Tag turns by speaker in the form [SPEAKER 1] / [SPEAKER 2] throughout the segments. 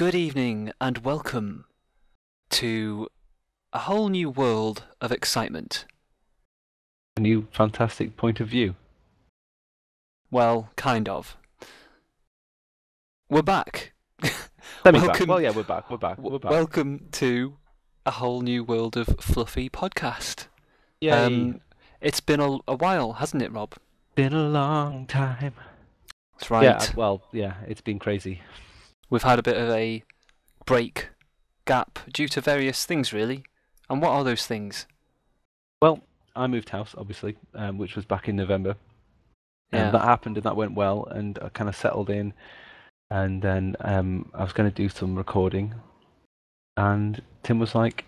[SPEAKER 1] Good evening and welcome to a whole new world of excitement.
[SPEAKER 2] A new fantastic point of view.
[SPEAKER 1] Well, kind of. We're back.
[SPEAKER 2] Semi-back. Well, yeah, we're back.
[SPEAKER 1] Welcome to a whole new world of fluffy podcast.
[SPEAKER 2] Yay.
[SPEAKER 1] It's been a while, hasn't it, Rob?
[SPEAKER 2] Been a long time.
[SPEAKER 1] That's right.
[SPEAKER 2] Yeah, it's been crazy.
[SPEAKER 1] We've had a bit of a gap, due to various things, really. And what are those things?
[SPEAKER 2] Well, I moved house, obviously, which was back in November.
[SPEAKER 1] Yeah.
[SPEAKER 2] And that happened and that went well, and I kind of settled in. And then I was going to do some recording. And Tim was like,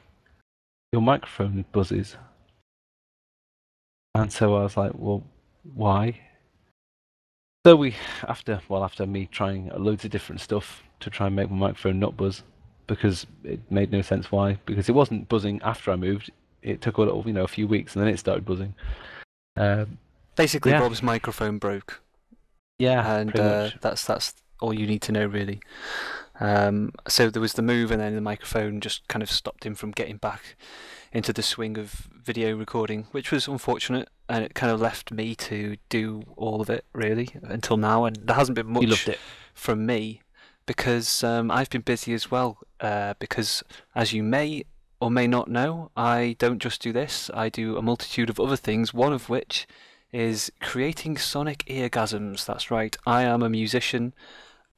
[SPEAKER 2] your microphone buzzes. And so I was like, well, why? So after me trying loads of different stuff to try and make my microphone not buzz, because it made no sense why, because it wasn't buzzing after I moved. It took a few weeks, and then it started buzzing.
[SPEAKER 1] Basically,
[SPEAKER 2] yeah.
[SPEAKER 1] Rob's microphone broke.
[SPEAKER 2] Yeah,
[SPEAKER 1] and
[SPEAKER 2] pretty much.
[SPEAKER 1] That's all you need to know, really. So there was the move, and then the microphone just kind of stopped him from getting back into the swing of video recording, which was unfortunate, and it kind of left me to do all of it, really, until now, and there hasn't been
[SPEAKER 2] You loved
[SPEAKER 1] much
[SPEAKER 2] it.
[SPEAKER 1] from me, because I've been busy as well, because, as you may or may not know, I don't just do this, I do a multitude of other things, one of which is creating sonic eargasms. That's right, I am a musician,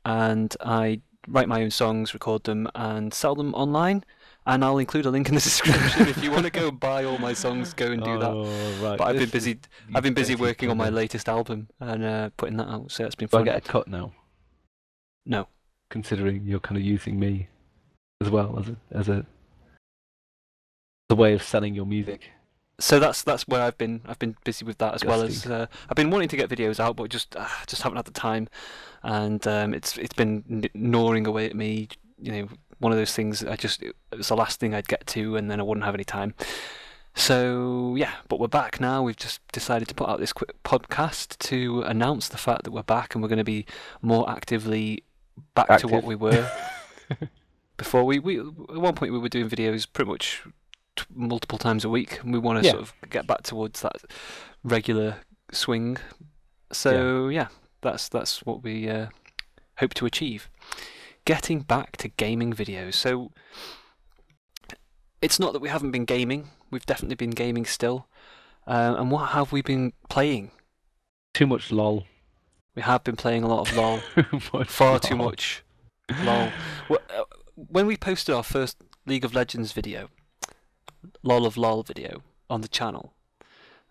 [SPEAKER 1] and I write my own songs, record them, and sell them online. And I'll include a link in the description if you want to go and buy all my songs. Go and do that.
[SPEAKER 2] Right.
[SPEAKER 1] But I've been busy working on my latest album and putting that out. So it's been fun.
[SPEAKER 2] Do I get a cut now?
[SPEAKER 1] No.
[SPEAKER 2] Considering you're kind of using me as well as a way of selling your music.
[SPEAKER 1] So that's where I've been busy with that, as well as I've been wanting to get videos out, but just haven't had the time, and it's been gnawing away at me. One of those things. It was the last thing I'd get to, and then I wouldn't have any time. So yeah, but we're back now. We've just decided to put out this quick podcast to announce the fact that we're back, and we're going to be more actively back to what we were before. We at one point we were doing videos pretty much multiple times a week, and we want to sort of get back towards that regular swing. So yeah, that's what we hope to achieve. Getting back to gaming videos. So it's not that we haven't been gaming. We've definitely been gaming still. And what have we been playing?
[SPEAKER 2] Too much LOL.
[SPEAKER 1] We have been playing a lot of LOL. Far too much LOL. When we posted our first League of Legends video, LOL of LOL video, on the channel,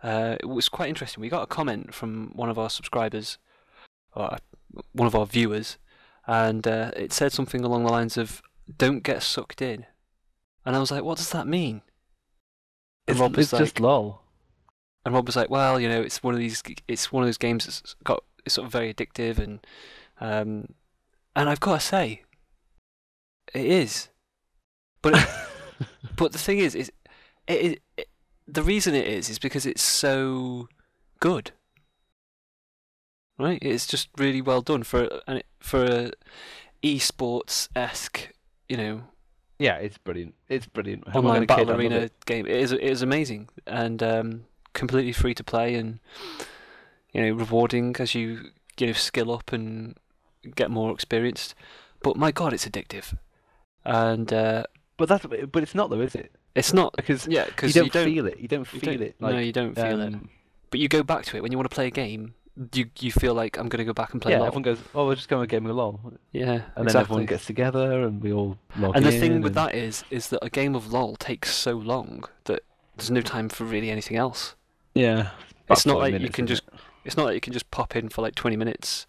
[SPEAKER 1] it was quite interesting. We got a comment from one of our subscribers, or one of our viewers, and it said something along the lines of, "Don't get sucked in." And I was like, what does that mean? And Rob was like,
[SPEAKER 2] just LOL.
[SPEAKER 1] And Rob was like, well, it's one of those games it's sort of very addictive, and I've got to say, it is. But but the thing is the reason it is because it's so good. Right? It's just really well done for a esports-esque,
[SPEAKER 2] Yeah, it's brilliant. It's brilliant.
[SPEAKER 1] Online battle arena game. It is amazing, and completely free to play, and rewarding as you skill up and get more experienced. But my God, it's addictive. And
[SPEAKER 2] but it's not though, is it?
[SPEAKER 1] It's not,
[SPEAKER 2] because
[SPEAKER 1] you
[SPEAKER 2] don't feel it. You don't feel it.
[SPEAKER 1] No, you don't feel it. But you go back to it when you want to play a game. You feel like, I'm going to go back and play LOL.
[SPEAKER 2] Everyone goes, oh, we're just going to game of LOL.
[SPEAKER 1] Yeah,
[SPEAKER 2] and then everyone gets together and we all log in.
[SPEAKER 1] And the thing with that is that a game of LOL takes so long that there's no time for really anything else.
[SPEAKER 2] Yeah,
[SPEAKER 1] it's not like you can just pop in for like 20 minutes.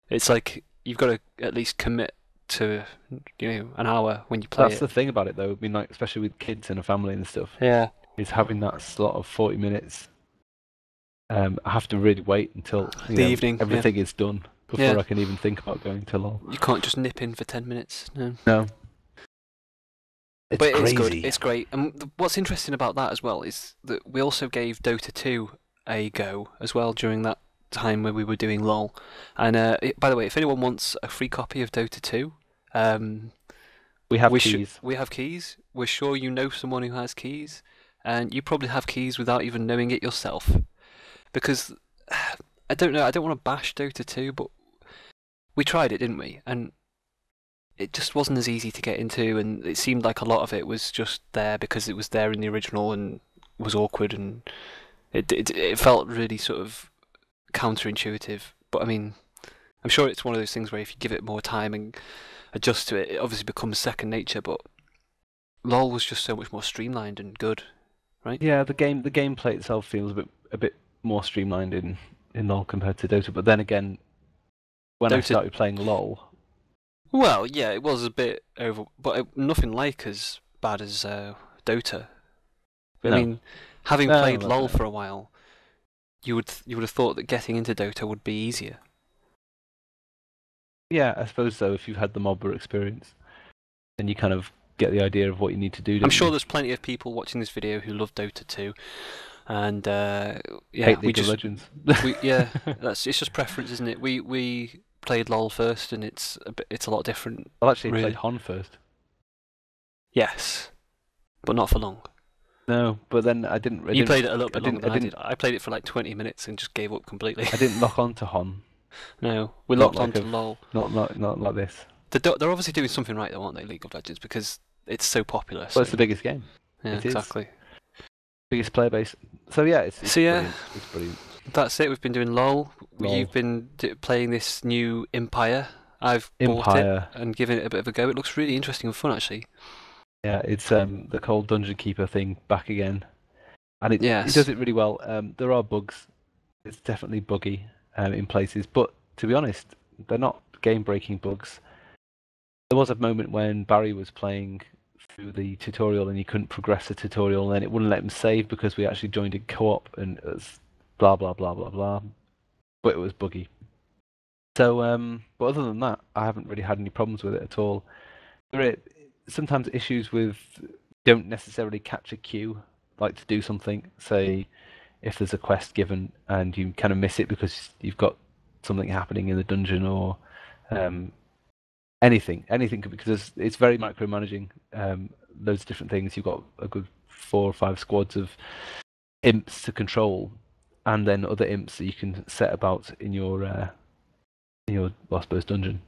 [SPEAKER 1] It's like you've got to at least commit to an hour when you play.
[SPEAKER 2] That's the thing about it, though. I mean, like, especially with kids and a family and stuff.
[SPEAKER 1] Yeah,
[SPEAKER 2] is having that slot of 40 minutes. I have to really wait until
[SPEAKER 1] the evening.
[SPEAKER 2] Everything is done before I can even think about going to LOL.
[SPEAKER 1] You can't just nip in for 10 minutes.
[SPEAKER 2] No.
[SPEAKER 1] But it's good. It's great. And what's interesting about that as well is that we also gave Dota 2 a go as well during that time where we were doing LOL. And by the way, if anyone wants a free copy of Dota 2,
[SPEAKER 2] We have keys.
[SPEAKER 1] We have keys. We're sure you know someone who has keys, and you probably have keys without even knowing it yourself. Because I don't know. I don't want to bash Dota 2, but we tried it, didn't we? And it just wasn't as easy to get into, and it seemed like a lot of it was just there because it was there in the original and was awkward, and it felt really sort of counterintuitive. But I mean, I'm sure it's one of those things where if you give it more time and adjust to it, it obviously becomes second nature. But LoL was just so much more streamlined and good, right?
[SPEAKER 2] Yeah, the gameplay itself feels a bit more streamlined in LoL compared to Dota. But then again, when I started playing LoL,
[SPEAKER 1] well, yeah, it was a bit over, but nothing like as bad as Dota. I mean, having played LoL for a while, you would have thought that getting into Dota would be easier.
[SPEAKER 2] Yeah, I suppose so. If you've had the MOBA experience, then you kind of get the idea of what you need to do.
[SPEAKER 1] I'm sure there's plenty of people watching this video who love Dota 2, and
[SPEAKER 2] hate League of Legends.
[SPEAKER 1] It's just preference, isn't it? We played LoL first, and it's a lot different.
[SPEAKER 2] Well, actually, played Hon first.
[SPEAKER 1] Yes, but not for long.
[SPEAKER 2] No, but then I didn't.
[SPEAKER 1] You played it a little bit longer than I did. I played it for like 20 minutes and just gave up completely.
[SPEAKER 2] I didn't lock on to Hon.
[SPEAKER 1] No, we locked onto LoL.
[SPEAKER 2] Not like this.
[SPEAKER 1] They're obviously doing something right, though, aren't they? League of Legends, because it's so popular.
[SPEAKER 2] Well, it's the biggest game.
[SPEAKER 1] Yeah, exactly.
[SPEAKER 2] Biggest player base. So yeah, it's brilliant. It's brilliant.
[SPEAKER 1] That's it. We've been doing LoL. You've been playing this new Empire. I've bought it and given it a bit of a go. It looks really interesting and fun, actually.
[SPEAKER 2] Yeah, it's the whole Dungeon Keeper thing back again, and it does it really well. There are bugs. It's definitely buggy in places, but to be honest, they're not game-breaking bugs. There was a moment when Barry was playing through the tutorial and he couldn't progress the tutorial, and then it wouldn't let him save because we actually joined in co-op, and it was blah blah blah blah blah. But it was buggy. So, but other than that, I haven't really had any problems with it at all. There are sometimes issues with don't necessarily catch a cue, like to do something. Say, if there's a quest given and you kind of miss it because you've got something happening in the dungeon or anything because it's very micromanaging. Loads of different things. You've got a good 4 or 5 squads of imps to control, and then other imps that you can set about in your I suppose dungeon.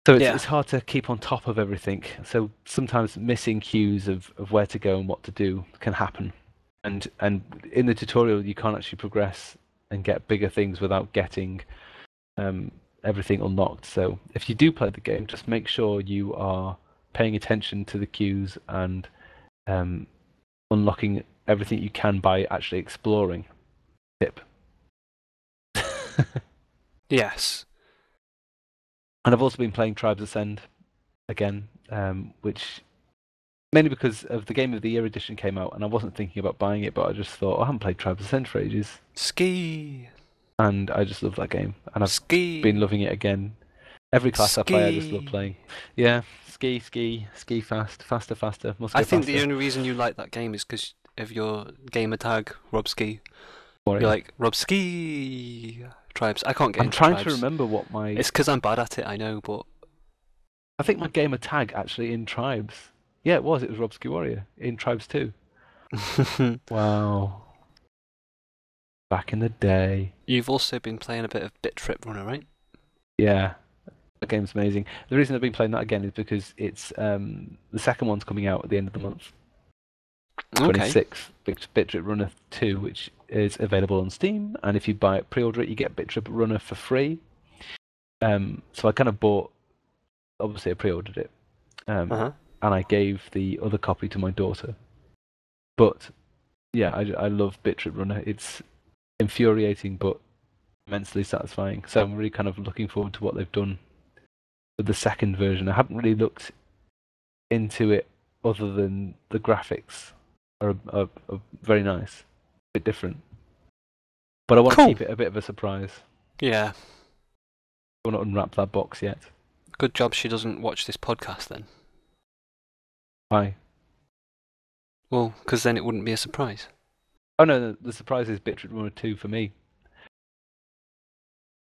[SPEAKER 2] So it's hard to keep on top of everything. So sometimes missing cues of where to go and what to do can happen. And in the tutorial, you can't actually progress and get bigger things without getting everything unlocked. So if you do play the game, just make sure you are paying attention to the cues and unlocking everything you can by actually exploring. Tip.
[SPEAKER 1] Yes.
[SPEAKER 2] And I've also been playing Tribes Ascend again, which mainly because of the Game of the Year edition came out, and I wasn't thinking about buying it, but I just thought, I haven't played Tribes Ascend for ages.
[SPEAKER 1] Ski.
[SPEAKER 2] And I just love that game, and I've been loving it again. Every class I play, I just love playing. Yeah, ski faster. Must go
[SPEAKER 1] I think
[SPEAKER 2] faster.
[SPEAKER 1] the only reason you like that game is because of your gamer tag, Robski.
[SPEAKER 2] You're
[SPEAKER 1] like, Robski Tribes. I can't get
[SPEAKER 2] I'm
[SPEAKER 1] into
[SPEAKER 2] trying
[SPEAKER 1] Tribes.
[SPEAKER 2] to remember what my...
[SPEAKER 1] It's because I'm bad at it, I know, but...
[SPEAKER 2] I think my gamer tag, actually, in Tribes... Yeah, it was Robski Warrior, in Tribes 2. Wow. Back in the day.
[SPEAKER 1] You've also been playing a bit of Bit Trip Runner, right?
[SPEAKER 2] Yeah. That game's amazing. The reason I've been playing that again is because it's the second one's coming out at the end of the month. 26th, Bit Trip Runner 2, which is available on Steam, and if you buy it, pre-order it, you get Bit Trip Runner for free. So I kind of bought, obviously I pre-ordered it, and I gave the other copy to my daughter. But yeah, I love Bit Trip Runner. It's infuriating but immensely satisfying. So I'm really kind of looking forward to what they've done with the second version. I haven't really looked into it other than the graphics are very nice, a bit different. But I want to keep it a bit of a surprise.
[SPEAKER 1] Yeah.
[SPEAKER 2] I want to unwrap that box yet.
[SPEAKER 1] Good job she doesn't watch this podcast then.
[SPEAKER 2] Why?
[SPEAKER 1] Well, because then it wouldn't be a surprise.
[SPEAKER 2] Oh no, the surprise is Bit Trip Runner 2 for me.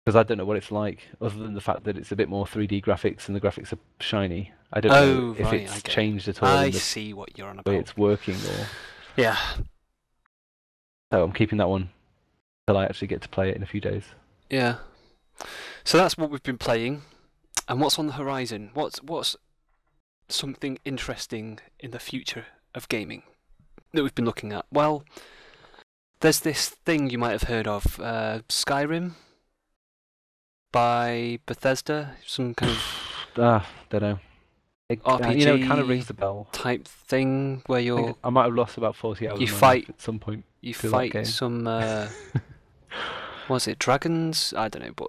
[SPEAKER 2] because I don't know what it's like, other than the fact that it's a bit more 3D graphics and the graphics are shiny. I don't know if it's changed at all
[SPEAKER 1] I
[SPEAKER 2] in the
[SPEAKER 1] see what you're on
[SPEAKER 2] way
[SPEAKER 1] about.
[SPEAKER 2] it's working, or
[SPEAKER 1] Yeah.
[SPEAKER 2] so I'm keeping that one till I actually get to play it in a few days.
[SPEAKER 1] Yeah. So that's what we've been playing, and what's on the horizon? What's something interesting in the future of gaming that we've been looking at? Well, there's this thing you might have heard of, Skyrim by Bethesda, some kind of
[SPEAKER 2] Don't know.
[SPEAKER 1] RPG
[SPEAKER 2] You know, it kind of rings the bell
[SPEAKER 1] type thing where
[SPEAKER 2] I might have lost about 40 hours
[SPEAKER 1] you
[SPEAKER 2] of my
[SPEAKER 1] fight
[SPEAKER 2] life at some point.
[SPEAKER 1] you
[SPEAKER 2] to that
[SPEAKER 1] fight
[SPEAKER 2] game.
[SPEAKER 1] some was it dragons? I don't know, but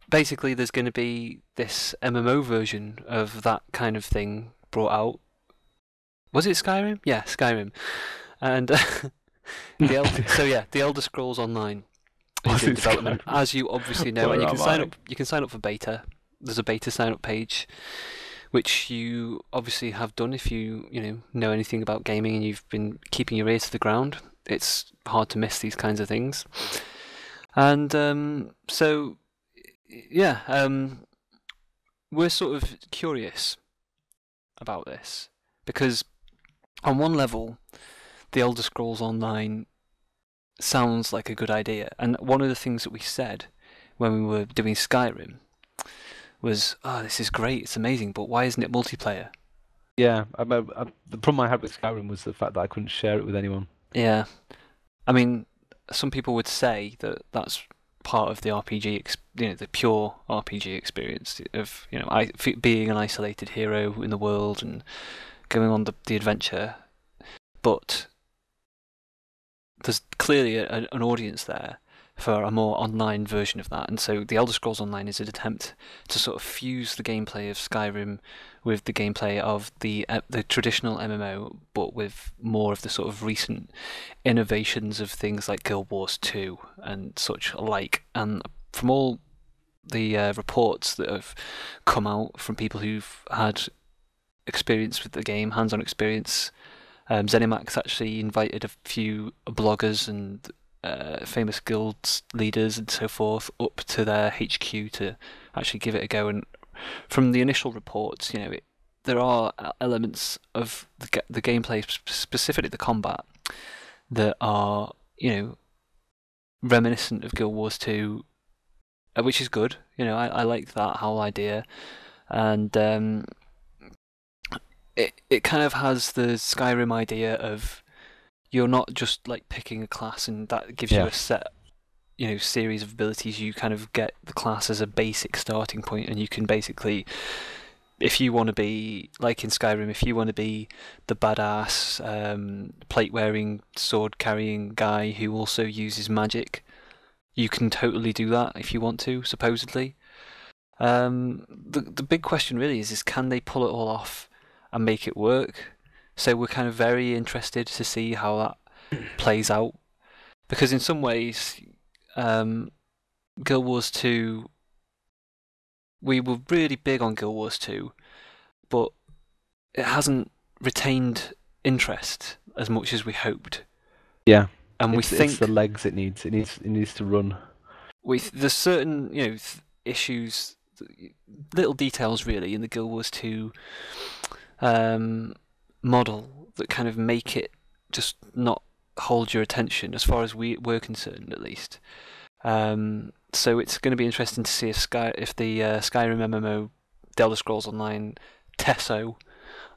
[SPEAKER 1] basically there's going to be this MMO version of that kind of thing brought out. Was it Skyrim? Yeah, Skyrim. And the Elder Scrolls Online is in development, as you obviously know, and you can sign up. You can sign up for beta. There's a beta sign up page, which you obviously have done if you know anything about gaming and you've been keeping your ear to the ground. It's hard to miss these kinds of things. And so, yeah, we're sort of curious about this because, on one level, the Elder Scrolls Online sounds like a good idea, and one of the things that we said when we were doing Skyrim was, "Oh, this is great, it's amazing, but why isn't it multiplayer?"
[SPEAKER 2] Yeah, the problem I had with Skyrim was the fact that I couldn't share it with anyone.
[SPEAKER 1] Yeah, I mean, some people would say that that's part of the RPG, the pure RPG experience of being an isolated hero in the world and going on the adventure. But there's clearly an audience there for a more online version of that, and so the Elder Scrolls Online is an attempt to sort of fuse the gameplay of Skyrim with the gameplay of the traditional MMO, but with more of the sort of recent innovations of things like Guild Wars 2 and such alike. And from all the reports that have come out from people who've had experience with the game, hands-on experience, ZeniMax actually invited a few bloggers and famous guild leaders and so forth up to their HQ to actually give it a go. And from the initial reports, there are elements of the gameplay, specifically the combat, that are reminiscent of Guild Wars 2, which is good. I like that whole idea, and it kind of has the Skyrim idea of you're not just like picking a class and that gives you a set series of abilities. You kind of get the class as a basic starting point, and you can basically, if you want to be like in Skyrim, if you want to be the badass plate wearing sword carrying guy who also uses magic, you can totally do that if you want to, supposedly. The big question really is can they pull it all off and make it work? So we're kind of very interested to see how that plays out, because in some ways, Guild Wars 2, we were really big on Guild Wars 2, but it hasn't retained interest as much as we hoped.
[SPEAKER 2] Yeah,
[SPEAKER 1] and we think
[SPEAKER 2] it's the legs it needs. It needs to run.
[SPEAKER 1] There's certain issues, little details really in the Guild Wars 2 model that kind of make it just not hold your attention, as far as we're concerned, at least. So it's going to be interesting to see if the Skyrim MMO, The Elder Scrolls Online, TESO,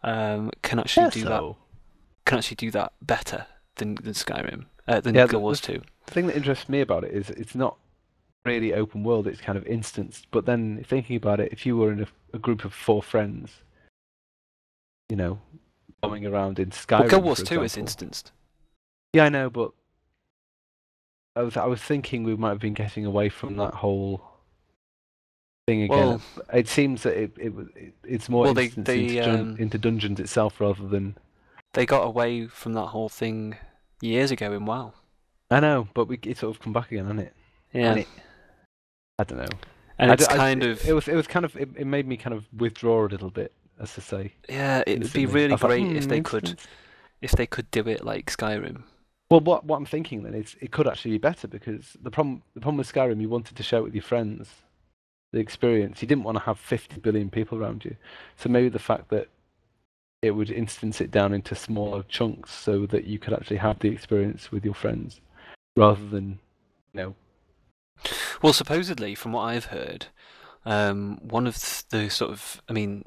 [SPEAKER 1] can actually do that better than Skyrim, than Guild Wars 2.
[SPEAKER 2] The thing that interests me about it is it's not really open world; it's kind of instanced. But then thinking about it, if you were in a group of 4 friends, roaming around in Skyrim,
[SPEAKER 1] well, Guild Wars 2 is instanced.
[SPEAKER 2] Yeah, I know, but I was thinking we might have been getting away from that whole thing again. Well, it seems that it's more into dungeons itself rather than.
[SPEAKER 1] They got away from that whole thing years ago in WoW.
[SPEAKER 2] I know, but it's sort of come back again, hasn't it?
[SPEAKER 1] Yeah.
[SPEAKER 2] I don't know.
[SPEAKER 1] And
[SPEAKER 2] it made me kind of withdraw a little bit, as to say.
[SPEAKER 1] Yeah, it'd be really great if they could do it like Skyrim.
[SPEAKER 2] Well, what I'm thinking then is it could actually be better because the problem with Skyrim, you wanted to share it with your friends, the experience. You didn't want to have 50 billion people around you. So maybe the fact that it would instance it down into smaller chunks so that you could actually have the experience with your friends rather than, you know.
[SPEAKER 1] Well, supposedly, from what I've heard, one of the sort of, I mean,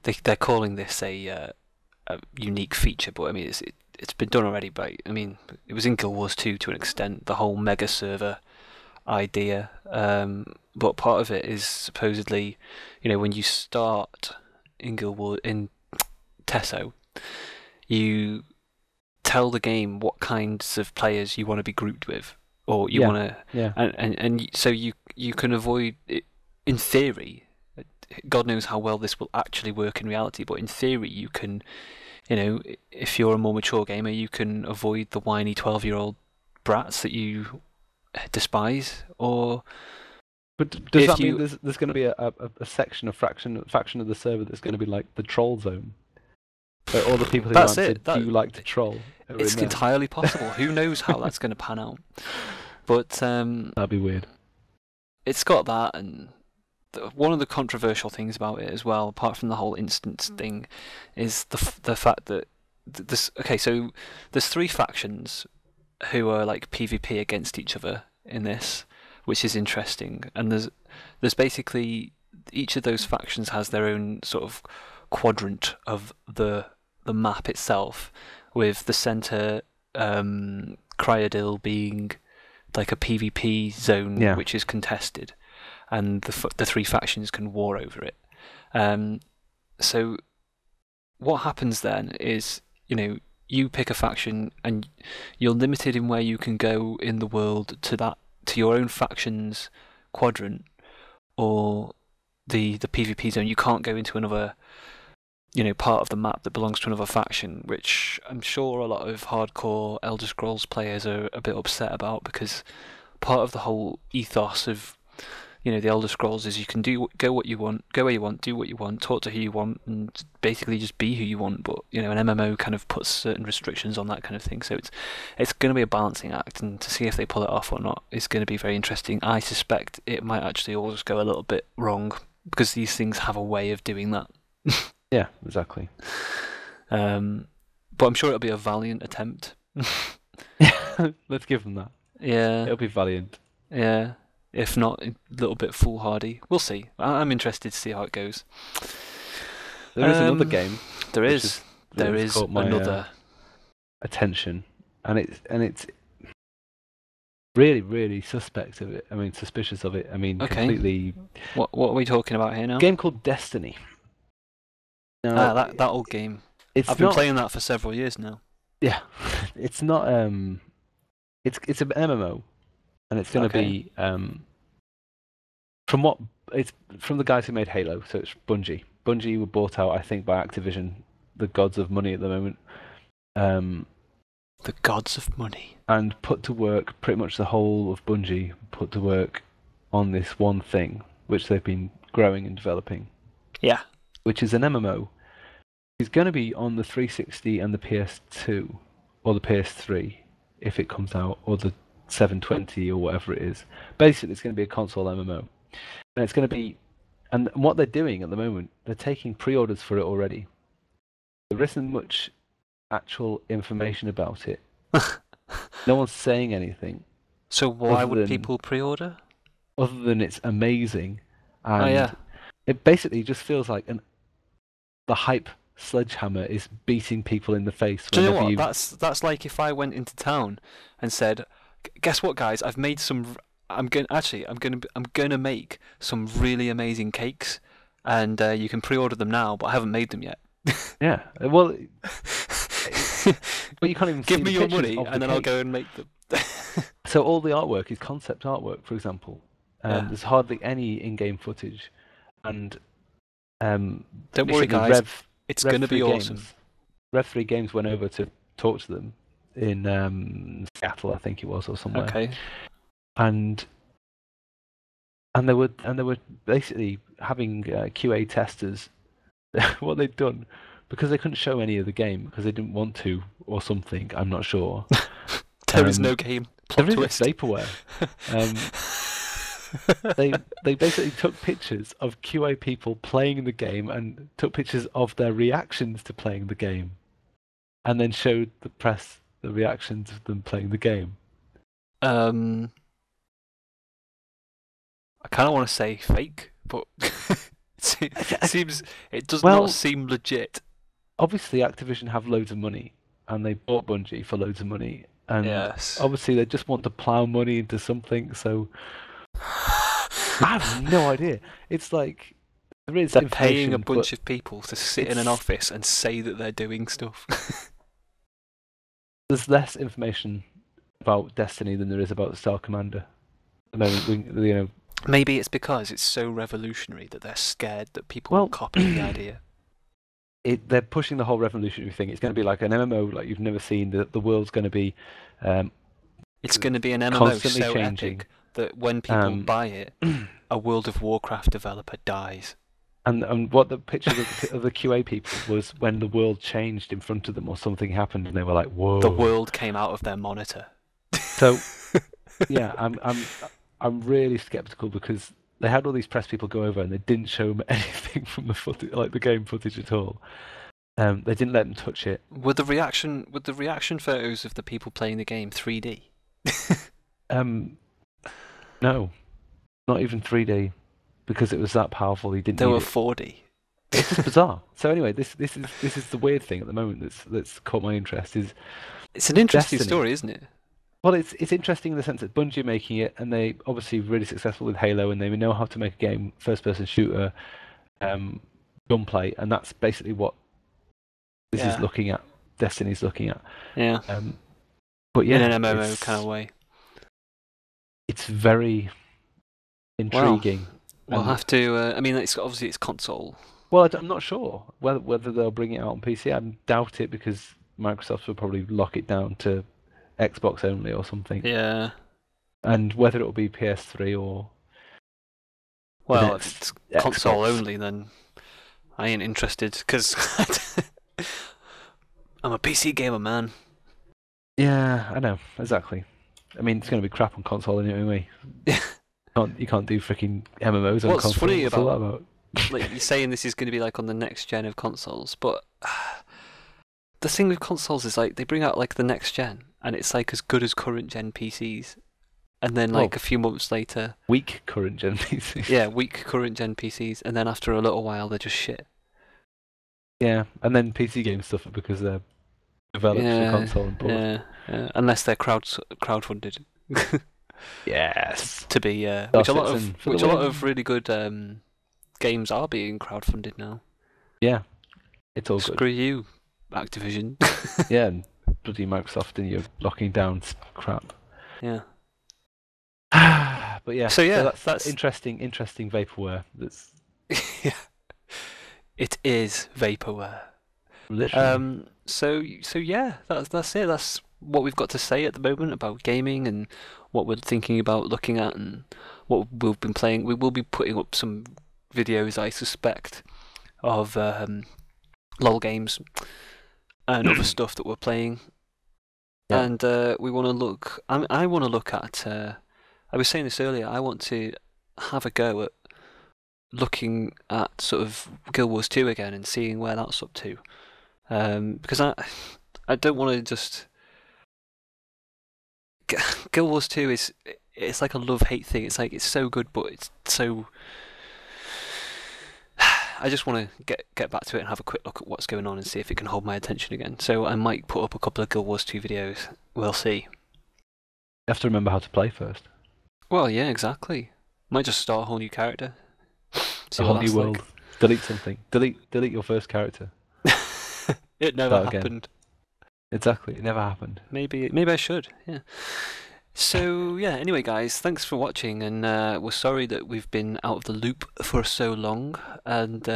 [SPEAKER 1] they're calling this a unique feature, but I mean, it's been done already. But I mean, it was in Guild Wars 2 to an extent, the whole mega server idea. But part of it is supposedly, when you start in Guild Wars in Tesso, you tell the game what kinds of players you want to be grouped with, or you
[SPEAKER 2] Yeah,
[SPEAKER 1] want to,
[SPEAKER 2] yeah.
[SPEAKER 1] and so you can avoid it, in theory. God knows how well this will actually work in reality, but in theory, you can, if you're a more mature gamer, you can avoid the whiny 12-year-old brats that you despise, or
[SPEAKER 2] But does
[SPEAKER 1] if
[SPEAKER 2] that mean
[SPEAKER 1] you.
[SPEAKER 2] there's going to be a faction of the server that's going to be like the troll zone? Where all the people who
[SPEAKER 1] That's
[SPEAKER 2] answered,
[SPEAKER 1] it.
[SPEAKER 2] "Do you like to troll?" are
[SPEAKER 1] It's
[SPEAKER 2] in there.
[SPEAKER 1] entirely possible. Who knows how that's going to pan out? But
[SPEAKER 2] That'd be weird.
[SPEAKER 1] it's got that, and one of the controversial things about it as well, apart from the whole instance thing, is the fact that this. Okay, so there's three factions who are like PvP against each other in this, which is interesting. And there's basically each of those factions has their own sort of quadrant of the map itself, with the center Cryodil being like a PvP zone
[SPEAKER 2] Yeah.
[SPEAKER 1] which is contested, and the three factions can war over it. So what happens then is, you pick a faction and you're limited in where you can go in the world to your own faction's quadrant, or the PvP zone. You can't go into another part of the map that belongs to another faction, which I'm sure a lot of hardcore Elder Scrolls players are a bit upset about, because part of the whole ethos of the Elder Scrolls is you can go what you want, go where you want, do what you want, talk to who you want, and basically just be who you want. But an MMO kind of puts certain restrictions on that kind of thing. So it's going to be a balancing act, and to see if they pull it off or not is going to be very interesting. I suspect it might actually always go a little bit wrong, because these things have a way of doing that.
[SPEAKER 2] Yeah, exactly.
[SPEAKER 1] But I'm sure it'll be a valiant attempt.
[SPEAKER 2] Let's give them that.
[SPEAKER 1] Yeah.
[SPEAKER 2] It'll be valiant.
[SPEAKER 1] Yeah. If not, a little bit foolhardy. We'll see. I'm interested to see how it goes.
[SPEAKER 2] There is another game.
[SPEAKER 1] There is
[SPEAKER 2] caught my
[SPEAKER 1] another
[SPEAKER 2] attention, and it's really, really suspect of it. I mean, suspicious of it. I mean,
[SPEAKER 1] Okay.
[SPEAKER 2] completely.
[SPEAKER 1] What are we talking about here now?
[SPEAKER 2] A game called Destiny. Now,
[SPEAKER 1] that old game.
[SPEAKER 2] I've
[SPEAKER 1] been playing that for several years now.
[SPEAKER 2] Yeah, it's not. It's an MMO, and it's going to be it's from the guys who made Halo. So it's Bungie. Bungie were bought out, I think, by Activision, the gods of money at the moment.
[SPEAKER 1] The gods of money.
[SPEAKER 2] And put to work pretty much the whole of Bungie put to work on this one thing, which they've been growing and developing.
[SPEAKER 1] Yeah.
[SPEAKER 2] Which is an MMO. It's going to be on the 360 and the PS2, or the PS3, if it comes out, or the 720 or whatever it is. Basically, it's going to be a console MMO. And it's going to be... And what they're doing at the moment, they're taking pre-orders for it already. There isn't much actual information about it. No one's saying anything.
[SPEAKER 1] So why would people pre-order?
[SPEAKER 2] Other than it's amazing. And
[SPEAKER 1] yeah.
[SPEAKER 2] It basically just feels like the hype sledgehammer is beating people in the face.
[SPEAKER 1] Do you know what? That's like if I went into town and said, "Guess what, guys? I've made some. I'm gonna make some really amazing cakes, and you can pre-order them now, but I haven't made them yet."
[SPEAKER 2] Yeah. Well, but you can't even
[SPEAKER 1] give
[SPEAKER 2] see
[SPEAKER 1] me
[SPEAKER 2] the
[SPEAKER 1] your
[SPEAKER 2] pictures
[SPEAKER 1] money,
[SPEAKER 2] of
[SPEAKER 1] and
[SPEAKER 2] the
[SPEAKER 1] then I'll
[SPEAKER 2] cake.
[SPEAKER 1] go and make them.
[SPEAKER 2] So all the artwork is concept artwork, for example. There's hardly any in-game footage, and
[SPEAKER 1] don't worry, guys. It's going to be awesome.
[SPEAKER 2] Rev 3 Games went over to talk to them in Seattle, I think it was, or somewhere.
[SPEAKER 1] Okay.
[SPEAKER 2] And they were basically having QA testers. What they'd done because they couldn't show any of the game because they didn't want to or something. I'm not sure.
[SPEAKER 1] There is no game. Plot
[SPEAKER 2] There
[SPEAKER 1] twist.
[SPEAKER 2] is vaporware. They basically took pictures of QA people playing the game and took pictures of their reactions to playing the game, and then showed the press the reactions of them playing the game.
[SPEAKER 1] I kind of want to say fake, but it does not seem legit.
[SPEAKER 2] Obviously, Activision have loads of money, and they bought Bungie for loads of money, and
[SPEAKER 1] yes.
[SPEAKER 2] obviously they just want to plow money into something. So I have no idea. It's like
[SPEAKER 1] they're paying a bunch of people to sit in an office and say that they're doing stuff.
[SPEAKER 2] There's less information about Destiny than there is about Star Commander. At the moment,
[SPEAKER 1] maybe it's because it's so revolutionary that they're scared that people will copy the idea.
[SPEAKER 2] They're pushing the whole revolutionary thing. It's going to be like an MMO like you've never seen. The world's going to be.
[SPEAKER 1] It's going to be an MMO so
[SPEAKER 2] changing.
[SPEAKER 1] Epic that when people buy it, a World of Warcraft developer dies.
[SPEAKER 2] And what the picture of the QA people was when the world changed in front of them or something happened and they were like, "Whoa!"
[SPEAKER 1] The world came out of their monitor.
[SPEAKER 2] So, yeah, I'm really skeptical because they had all these press people go over and they didn't show them anything from the footage, like the game footage at all. They didn't let them touch it.
[SPEAKER 1] Were the reaction photos of the people playing the game 3D?
[SPEAKER 2] No, not even 3D. Because it was that powerful, he didn't.
[SPEAKER 1] They were 4D.
[SPEAKER 2] It's just bizarre. So anyway, this is the weird thing at the moment that's caught my interest.
[SPEAKER 1] It's an interesting story, isn't it?
[SPEAKER 2] Well, it's interesting in the sense that Bungie are making it, and they obviously really successful with Halo, and they know how to make a game, first-person shooter, gunplay, and that's basically what this is looking at. Destiny's looking at.
[SPEAKER 1] Yeah.
[SPEAKER 2] But yeah,
[SPEAKER 1] in an MMO kind of way.
[SPEAKER 2] It's very intriguing.
[SPEAKER 1] We'll have to. I mean, it's console.
[SPEAKER 2] Well, I'm not sure whether they'll bring it out on PC. I doubt it because Microsoft will probably lock it down to Xbox only or something.
[SPEAKER 1] Yeah.
[SPEAKER 2] And whether it will be PS3 or
[SPEAKER 1] if it's console only, then I ain't interested because I'm a PC gamer, man.
[SPEAKER 2] Yeah, I know exactly. I mean, it's going to be crap on console anyway. You can't do freaking MMOs on console.
[SPEAKER 1] What's funny about like you're saying this is going to be like on the next gen of consoles, but the thing with consoles is like they bring out like the next gen and it's like as good as current gen PCs, and then like a few months later,
[SPEAKER 2] weak current gen PCs.
[SPEAKER 1] Yeah, weak current gen PCs, and then after a little while they're just shit.
[SPEAKER 2] Yeah, and then PC games suffer because they're developed for console and board.
[SPEAKER 1] Yeah, unless they're crowdfunded.
[SPEAKER 2] Yes,
[SPEAKER 1] to be which a lot of really good games are being crowdfunded now.
[SPEAKER 2] Yeah, it's all
[SPEAKER 1] Screw you, Activision.
[SPEAKER 2] Yeah, and bloody Microsoft and you're locking down crap.
[SPEAKER 1] Yeah.
[SPEAKER 2] But yeah,
[SPEAKER 1] so that's
[SPEAKER 2] interesting vaporware. That's
[SPEAKER 1] yeah, it is vaporware.
[SPEAKER 2] Literally.
[SPEAKER 1] So yeah, that's it. That's what we've got to say at the moment about gaming and what we're thinking about looking at and what we've been playing. We will be putting up some videos, I suspect, of LOL games and other stuff that we're playing. Yeah. And we want to look. I want to look at. I was saying this earlier. I want to have a go at looking at sort of Guild Wars 2 again and seeing where that's up to. Because I don't want to just. Guild Wars 2 it's like a love-hate thing. It's like it's so good, but it's so. I just want to get back to it and have a quick look at what's going on and see if it can hold my attention again. So I might put up a couple of Guild Wars 2 videos. We'll see.
[SPEAKER 2] You have to remember how to play first.
[SPEAKER 1] Well, yeah, exactly. Might just start a whole new character.
[SPEAKER 2] See a whole new world. Like. Delete something. Delete your first character.
[SPEAKER 1] It never happened.
[SPEAKER 2] Exactly, it never happened.
[SPEAKER 1] Maybe I should. Yeah. So yeah. Anyway, guys, thanks for watching, and we're sorry that we've been out of the loop for so long, and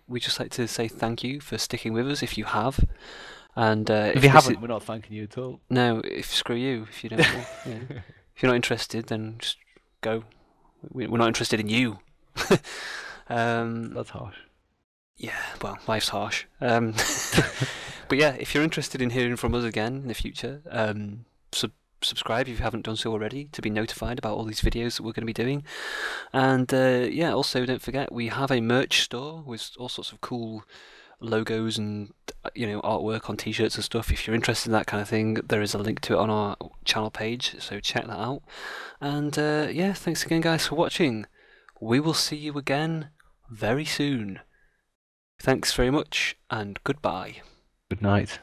[SPEAKER 1] we just like to say thank you for sticking with us if you have. And
[SPEAKER 2] if you haven't, we're not thanking you at all.
[SPEAKER 1] No, screw you if you don't. If you're not interested, then just go. We're not interested in you.
[SPEAKER 2] That's harsh.
[SPEAKER 1] Yeah, well, life's harsh. But yeah, if you're interested in hearing from us again in the future, subscribe if you haven't done so already to be notified about all these videos that we're going to be doing. And yeah, also don't forget we have a merch store with all sorts of cool logos and artwork on t-shirts and stuff. If you're interested in that kind of thing, there is a link to it on our channel page, so check that out. And yeah, thanks again guys for watching. We will see you again very soon. Thanks very much and goodbye.
[SPEAKER 2] Good night.